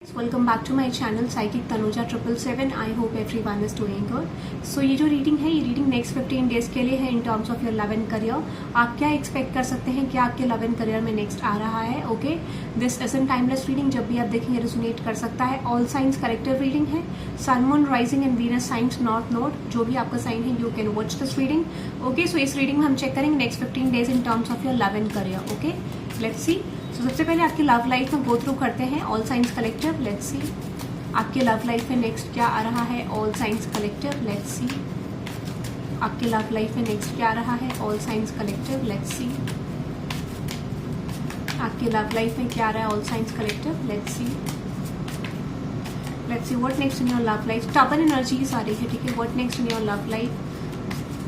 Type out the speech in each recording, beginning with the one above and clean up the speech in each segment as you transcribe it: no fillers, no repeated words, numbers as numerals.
Welcome back to my channel psychic Tanuja 777। I hope everyone is doing good. So ये जो reading है, ये reading next 15 days के लिए है इन terms of your love and career. आप क्या एक्सपेक्ट कर सकते हैं, क्या आपके लव एंड करियर में नेक्स्ट आ रहा है। Okay, this is an timeless reading, जब भी आप देखेंगे रेजोनेट कर सकता है। ऑल साइंस करेक्टिव रीडिंग है। Sun, moon, rising and Venus signs not note, जो भी आपका साइन है you can watch this reading. Okay, so इस रीडिंग में हम चेक करेंगे next 15 days in terms of your love and career. Okay, let's see. तो सबसे पहले आपकी लव लाइफ में गो थ्रू करते हैं all signs collective. Let's see आपके लव लाइफ में नेक्स्ट क्या आ रहा है। All signs collective, let's see आपके लव लाइफ में नेक्स्ट क्या आ रहा है। All signs collective, let's see आपके लव लाइफ में क्या आ रहा है। All signs collective, let's see what next in your love life. Stubborn energies आ रही है, ठीक है। What next in your love life,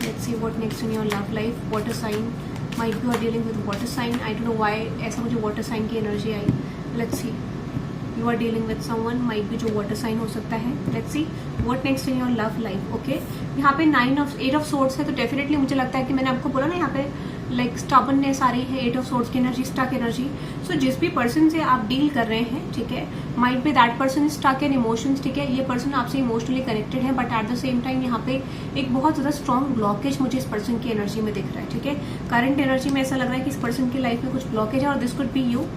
let's see what next in your love life. Water sign, might be you are dealing with water sign. I don't know why ऐसा मुझे water sign की energy आई। Let's see you are dealing with someone, might भी जो water sign हो सकता है। Let's see what next in your love life. Okay, यहाँ पे 8 ऑफ सोर्ड्स है, तो डेफिनेटली मुझे लगता है कि मैंने आपको बोला ना यहाँ पे लाइक स्टबर्ननेस आ रही है, 8 ऑफ सोर्ड्स की एनर्जी, स्टक एनर्जी। सो जिस भी पर्सन से आप डील कर रहे हैं, ठीक है, might be that person is stuck in emotions, ठीक है। ये पर्सन आपसे इमोशनली कनेक्टेड है, but at the same time यहाँ पे एक बहुत ज्यादा स्ट्रॉन्ग ब्लॉकेज मुझे इस पर्सन की एनर्जी में दिख रहा है, ठीक है। करंट एनर्जी में ऐसा लग रहा है कि इस पर्सन की लाइफ में कुछ ब्लॉकेज है, और दिस कुड बी यू,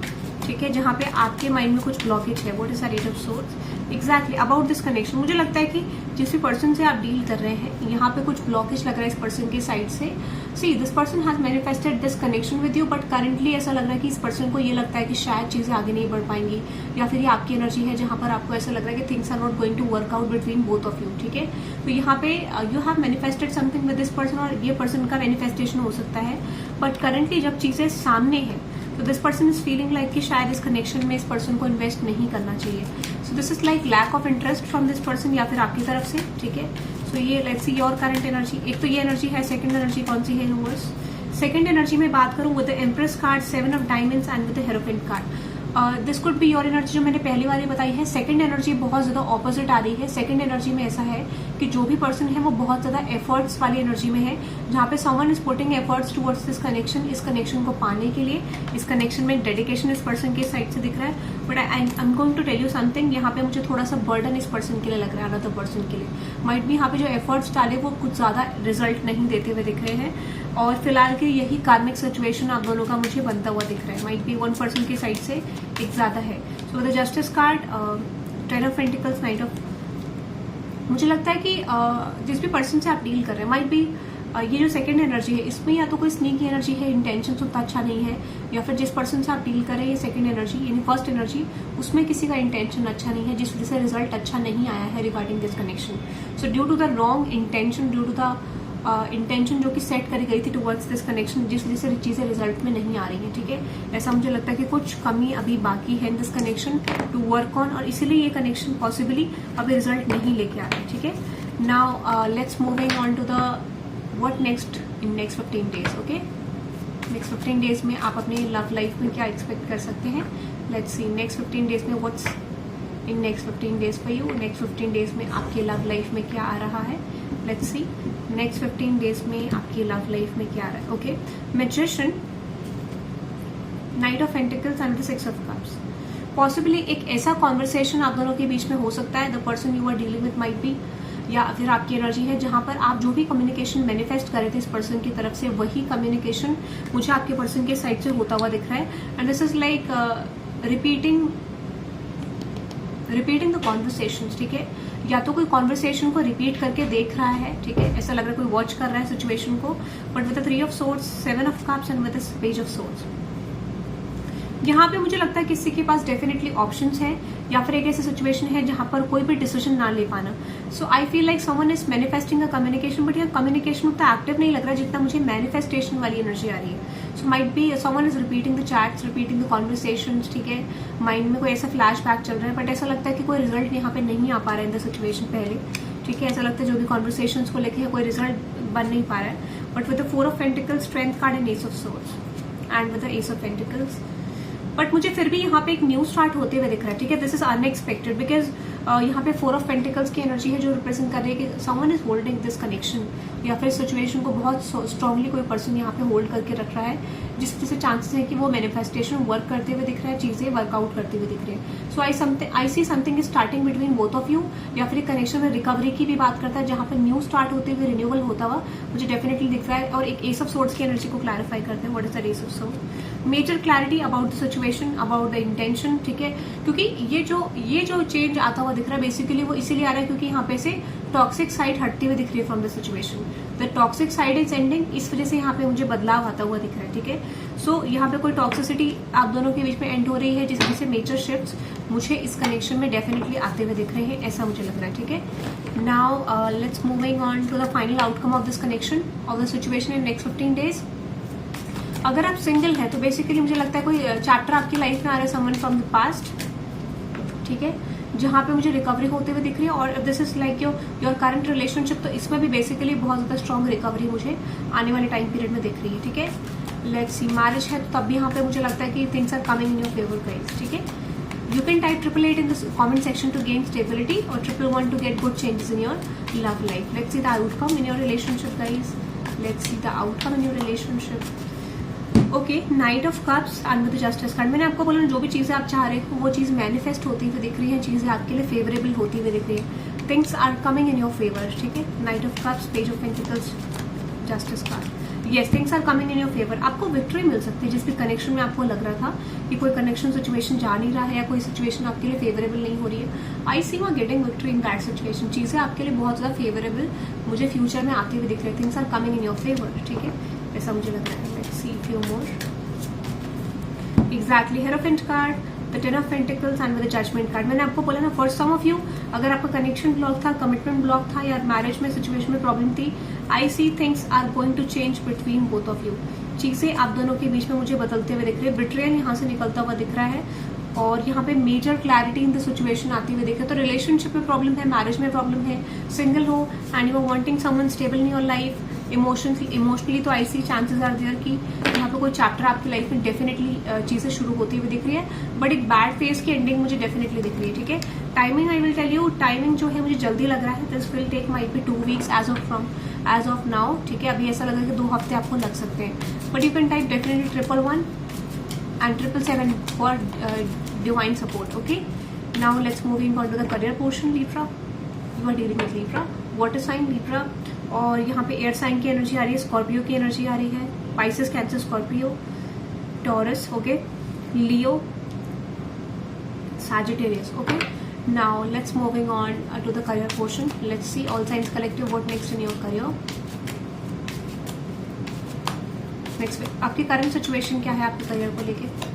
ठीक है, जहाँ पे आपके माइंड में कुछ ब्लॉकेज है। What is the 8 of swords exactly about this connection. मुझे लगता है कि जिस भी पर्सन से आप डील कर रहे हैं, यहाँ पे कुछ ब्लॉकेज लग रहा है इस पर्सन की साइड से। See this person has manifested this connection with you, but currently ऐसा लग रहा है कि इस पर्सन को ये लगता है कि शायद चीजें आगे नहीं बढ़ पाएंगी, या फिर ये आपकी एनर्जी है जहाँ पर आपको ऐसा लग रहा है कि things are not going to work out between both of you, ठीक है। तो यहाँ पे you have manifested something with this person, और ये पर्सन का मैनिफेस्टेशन हो सकता है, बट करंटली जब चीजें सामने है तो this person is feeling like कि शायद इस कनेक्शन में इस पर्सन को इन्वेस्ट नहीं करना चाहिए। So this is like lack of interest from this person, या फिर आपकी तरफ से, ठीक है। सो ये let's see your current energy. एक तो ये एनर्जी है, सेकंड एनर्जी कौन सी है यूनिवर्स। सेकंड एनर्जी में बात करूं with the empress card, 7 of diamonds and with the hierophant card. This could be your energy, जो मैंने पहली बार बताई है। सेकंड एनर्जी बहुत ज्यादा ऑपोजिट आ रही है। सेकंड एनर्जी में ऐसा है कि जो भी पर्सन है वो बहुत ज्यादा एफर्ट्स वाली एनर्जी में है, जहाँ पे someone is putting efforts towards this connection. इस कनेक्शन को पाने के लिए, इस कनेक्शन में डेडिकेशन इस पर्सन के साइड से दिख रहा है। But I am going to tell you something, यहाँ पे मुझे थोड़ा सा बर्डन इस पर्सन के लिए लग रहा है, अनदर पर्सन के लिए। माइट भी यहाँ पे जो एफर्ट्स डाले वो कुछ ज्यादा रिजल्ट नहीं देते हुए दिख रहे हैं, और फिलहाल के यही कार्मिक सिचुएशन आप दोनों का मुझे बनता हुआ दिख रहा है। माइट बी वन पर्सन की साइड से एक ज्यादा है। So the justice card, 10 of pentacles, night of, मुझे लगता है कि जिस भी पर्सन से आप डील कर रहे हैं, माइट बी ये जो सेकंड एनर्जी है इसमें या तो कोई स्नीकी एनर्जी है, इंटेंशन उतना अच्छा नहीं है, या फिर जिस पर्सन से आप डील कर रहे हैं ये सेकंड एनर्जी यानी फर्स्ट एनर्जी, उसमें किसी का इंटेंशन अच्छा नहीं है, जिस वजह से रिजल्ट अच्छा नहीं आया है regarding this connection. So due to the wrong intention, due to the intention जो कि सेट करी गई थी टुवर्ड्स दिस कनेक्शन, जिस वजह से चीजें रिजल्ट में नहीं आ रही हैं, ठीक है। ऐसा मुझे लगता है कि कुछ कमी अभी बाकी है in this connection to work on, और इसीलिए ये कनेक्शन पॉसिबली अभी रिजल्ट नहीं लेके आ रहा है, ठीक है। Now let's moving on to the what next in next 15 days. Okay, next 15 days में आप अपनी लव लाइफ में क्या एक्सपेक्ट कर सकते हैं। लेट्स सी नेक्स्ट 15 डेज में what's in next 15 days for you. Next 15 days में आपकी लव लाइफ में क्या आ रहा है। लेट्स सी नेक्स्ट 15 डेज में आपकी लव लाइफ में क्या आ रहा है। Okay, magician, night of pentacles and the 6 of cups. Possibly एक ऐसा कॉन्वर्सेशन आप दोनों के बीच में हो सकता है, the person you are dealing with might be, या फिर आपकी एनर्जी है जहां पर आप जो भी कम्युनिकेशन मैनिफेस्ट कर रहे थे इस पर्सन की तरफ से, वही कम्युनिकेशन मुझे आपके पर्सन के साइड से होता हुआ दिख रहा है। And this is like repeating the conversations, ठीक है। या तो कोई कॉन्वर्सेशन को रिपीट करके देख रहा है, ठीक है, ऐसा लग रहा है कोई वॉच कर रहा है सिचुएशन को, but with the 3 of swords, 7 of cups and with the page of swords. यहाँ पे मुझे लगता है किसी के पास डेफिनेटली ऑप्शंस हैं, या फिर एक ऐसी सिचुएशन है जहां पर कोई भी डिसीजन ना ले पाना। So I feel like someone is manifesting a communication, but यहाँ कम्युनिकेशन उतना एक्टिव नहीं लग रहा है जितना मुझे मैनिफेस्टेशन वाली एनर्जी आ रही है। So might be someone is repeating the chats, repeating the conversations, ठीक है। माइंड में कोई ऐसा फ्लैशबैक चल रहा है, बट ऐसा लगता है कि कोई रिजल्ट यहाँ पे नहीं आ पा रहा है इन द सिचुएशन पहले, ठीक है। ऐसा लगता है जो भी कॉन्वर्सेशंस को लेकर कोई रिजल्ट बन नहीं पा रहा है। But with the 4 of pentacles, strength card and S of swords and with the ace of pentacles, but मुझे फिर भी यहाँ पे एक न्यू स्टार्ट होते हुए दिख रहा है, ठीक है। दिस इज अनएक्सपेक्टेड, बिकॉज यहाँ पे 4 ऑफ पेंटिकल्स की एनर्जी है जो रिप्रेजेंट कर रही है कि someone is holding this connection, या फिर सिचुएशन को बहुत स्ट्रांगली कोई पर्सन यहाँ पे होल्ड करके रख रहा है। जिसकी जैसे चांसेस है कि वो मैनिफेस्टेशन वर्क करते हुए दिख रहा है, चीजें वर्कआउट करते हुए दिख रहे हैं. So I see something is starting between both of you. या फिर कनेक्शन में रिकवरी की भी बात करता है, जहां पर न्यू स्टार्ट होते हुए रिन्यूअल होता हुआ मुझे डेफिनेटली दिख रहा है. और एक एस ऑफ सोर्ड्स की एनर्जी को क्लैरिफाई करते हैं. What is the ace of sword? Major clarity about the situation, about the intention. ठीक है, क्योंकि ये जो चेंज आता हुआ दिख रहा है बेसिकली वो इसीलिए आ रहा है क्योंकि यहाँ पे से टॉक्सिक साइड हटती हुई दिख रही है from the situation. The toxic side is ending. इस वजह से यहाँ पे मुझे बदलाव आता हुआ दिख रहा है. ठीक है, सो यहाँ पे कोई टॉक्सिसिटी आप दोनों के बीच में एंड हो रही है, जिस वजह से मेजर शिफ्ट्स मुझे इस कनेक्शन में डेफिनेटली आते हुए दिख रहे हैं, ऐसा मुझे लग रहा है. ठीक है, now let's moving on to the final outcome of this connection of the situation in next 15 days. अगर आप सिंगल है तो बेसिकली मुझे लगता है कोई चैप्टर आपकी लाइफ में आ रहा है, समवन फ्रॉम द पास्ट. ठीक है, जहां पे मुझे रिकवरी होते हुए दिख रही है. और this is like your current relationship, तो इसमें भी बेसिकली बहुत ज्यादा स्ट्रॉन्ग रिकवरी मुझे आने वाले टाइम पीरियड में दिख रही है. ठीक है, लेट्स सी. मैरिज है तो तब भी यहाँ पे मुझे लगता है कि things are coming in your favour guys. ठीक है, you can type 888 in the comment section to gain stability और 111 to get good changes in your love life. Let's see the outcome in your relationship guys. Let's see the outcome in your relationship. Okay, knight of cups and with justice card. मैंने आपको बोला जो भी चीजें आप चाह रहे हो वो चीज मैनिफेस्ट होती हुई दिख रही है, चीजें आपके लिए फेवरेबल होती हुई दिख रही है. Things are coming in your favour. ठीक है, knight of cups, page of pentacles, justice card. Yes, things are coming in your favour. आपको विक्ट्री मिल सकती है जिस भी कनेक्शन में आपको लग रहा था कि कोई कनेक्शन सिचुएशन जा नहीं रहा है या कोई सिचुएशन आपके लिए फेवरेबल नहीं हो रही है. I see you are getting victory in that situation. चीजें आपके लिए बहुत ज्यादा फेवरेबल मुझे फ्यूचर में आती हुई दिख रही है. Things are coming in your favour. ठीक है, ऐसा मुझे लग रहा है. Let's see few more. Exactly, hierophant card, the ten of pentacles and with the judgement card. मैंने आपको बोला ना, फॉर सम ऑफ यू अगर आपका कनेक्शन ब्लॉक था, कमिटमेंट ब्लॉक था या मैरिज में सिचुएशन में प्रॉब्लम थी, I see things are going to change between both of you. चीजें आप दोनों के बीच में मुझे बदलते हुए दिख रही है. बिट्रेयल यहाँ से निकलता हुआ दिख रहा है और यहाँ पे major clarity in the situation आती हुई दिख रही है. तो रिलेशनशिप में प्रॉब्लम है, मैरिज में प्रॉब्लम है, सिंगल हो and you are wanting someone stable in your life. Emotionally तो I see chances are there कि यहाँ पे कोई चैप्टर आपकी लाइफ में डेफिनेटली चीजें शुरू होती हुई दिख रही है, बट एक बैड फेज की एंडिंग मुझे डेफिनेटली दिख रही है. ठीक है, timing I will tell you. Timing जो है मुझे जल्दी लग रहा है. This will take might be 2 weeks as of now. ठीक है, अभी ऐसा लग रहा है कि 2 हफ्ते आपको लग सकते हैं, but you can type definitely 111 and 777 for divine support. Okay, now let's moving on to the career portion. Libra, you are dealing with Libra, water sign Libra, और यहाँ पे एयर साइन की एनर्जी आ रही है, स्कॉर्पियो की energy आ रही है, Pisces, Cancer, Scorpio, Taurus. Okay, Leo, Sagittarius. Okay, now let's moving on to the career portion. Let's see all signs collective what next in your career. Next आपकी current situation क्या है आपके career को लेके.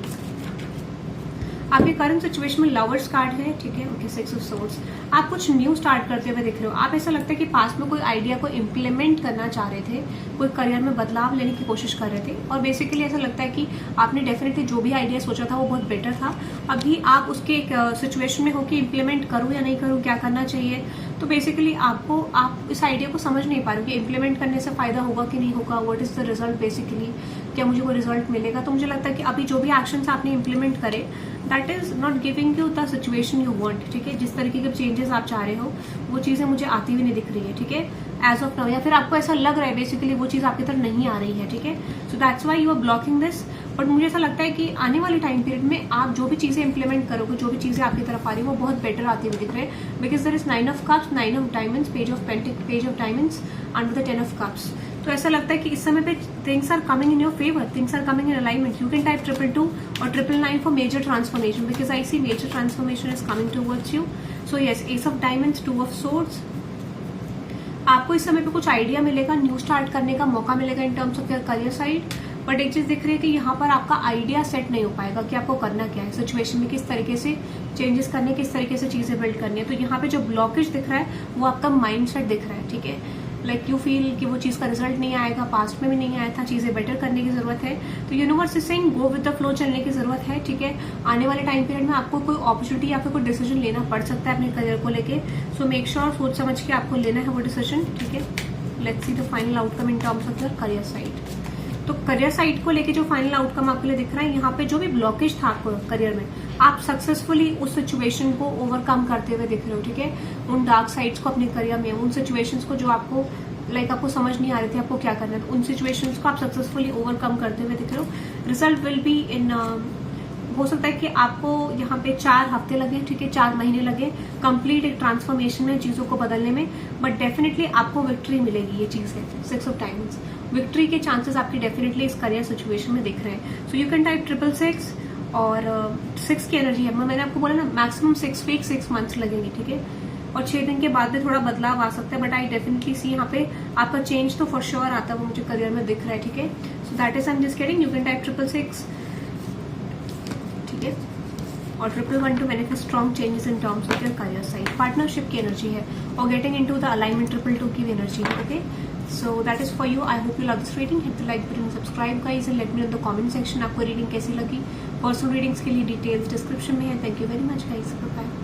आपके करंट सिचुएशन में lovers card है. ठीक है, ओके, 6 ऑफ सोर्ड्स. आप कुछ न्यू स्टार्ट करते हुए दिख रहे हो. आप ऐसा लगता है कि पास्ट में कोई आइडिया को इम्प्लीमेंट करना चाह रहे थे, कोई करियर में बदलाव लेने की कोशिश कर रहे थे, और बेसिकली ऐसा लगता है कि आपने डेफिनेटली जो भी आइडिया सोचा था वो बहुत बेटर था. अभी आप उसके एक सिचुएशन में हो कि इम्प्लीमेंट करूँ या नहीं करूँ, क्या करना चाहिए. तो बेसिकली आप इस आइडिया को समझ नहीं पा रहे कि इम्प्लीमेंट करने से फायदा होगा कि नहीं होगा, what is the result. Basically क्या मुझे कोई रिजल्ट मिलेगा. तो मुझे लगता है कि अभी जो भी एक्शंस आपने इम्प्लीमेंट करे that is not giving you the situation you want. ठीक है, जिस तरीके के चेंजेस आप चाह रहे हो वो चीजें मुझे आती हुई नहीं दिख रही है. ठीक है, एज ऑफ नाउ, या फिर आपको ऐसा लग रहा है बेसिकली वो चीज आपकी तरफ नहीं आ रही है. ठीक है, so that's why you are blocking this. But मुझे ऐसा लगता है कि आने वाले टाइम पीरियड में आप जो भी चीजें इंप्लीमेंट करोगे, जो भी चीजें आपकी तरफ आ रही है वो बहुत बेटर आती हुई दिख रहे हैं. Because there is 9 of cups, 9 of diamonds, page of diamonds and the 10 of cups. तो ऐसा लगता है कि इस समय पे things are coming in your favour, things are coming in alignment. You can type 222 और 999 for major transformation, because I see major transformation is coming towards you. So yes, ace of diamonds, 2 of swords. आपको इस समय पे कुछ idea मिलेगा, new start करने का मौका मिलेगा इन terms of your career side. But एक चीज दिख रही है कि यहाँ पर आपका आइडिया सेट नहीं हो पाएगा कि आपको करना क्या है, सिचुएशन में किस तरीके से चेंजेस करने, किस तरीके से चीजें बिल्ड करनी है. तो यहाँ पे जो ब्लॉकेज दिख रहा है वो आपका माइंड सेट दिख रहा है. ठीक है, लाइक यू फील कि वो चीज का रिजल्ट नहीं आएगा, पास्ट में भी नहीं आया था, चीजें बेटर करने की जरूरत है. तो universe is saying go with the flow, चलने की जरूरत है. ठीक है, आने वाले टाइम पीरियड में आपको कोई अपॉर्चुनिटी या फिर कोई डिसीजन लेना पड़ सकता है अपने करियर को लेके. सो मेक श्योर सोच समझ के आपको लेना है वो डिसीजन. ठीक है, let's see the final outcome in terms of your career side. तो करियर साइड को लेके जो फाइनल आउटकम आपके लिए दिख रहा है, यहाँ पे जो भी ब्लॉकेज था आपको करियर में, आप सक्सेसफुली उस सिचुएशन को ओवरकम करते हुए दिख रहे हो. ठीक है, उन डार्क साइड्स को अपने करियर में, उन सिचुएशंस को जो आपको लाइक आपको समझ नहीं आ रही थी आपको क्या करना है, तो उन सिचुएशंस को आप सक्सेसफुली ओवरकम करते हुए दिख रहे हो। रिजल्ट विल बी इन, हो सकता है कि आपको यहाँ पे 4 हफ्ते लगे, ठीक है, 4 महीने लगे कंप्लीट एक ट्रांसफॉर्मेशन में, चीजों को बदलने में, बट डेफिनेटली आपको विक्ट्री मिलेगी। ये चीज है 6 ऑफ डायमंड्स, विक्ट्री के चांसेस आपके डेफिनेटली इस करियर सिचुएशन में दिख रहे हैं। सो यू कैन टाइप 666 और 6 की एनर्जी है, मैंने आपको बोला ना मैक्सिमम 6 वीक 6 मंथ्स लगेंगे, ठीक है, और 6 दिन के बाद में थोड़ा बदलाव आ सकता है, बट आई डेफिनेटली सी यहाँ पे आपका चेंज तो फॉर श्योर आता है, वो मुझे करियर में दिख रहा है, ठीक है। So that is I am just getting, you can type 666, ठीक है, और 1112 to benefit strong changes in terms of your career side. Partnership की एनर्जी है और गेटिंग इनटू द अलाइनमेंट 222 की भी एनर्जी है, okay. So that is for you. I hope you love this reading, hit the like button, subscribe guys and let me know in the comment section आपको reading कैसी लगी। Personal readings के लिए details description में है। Thank you very much guys, bye bye.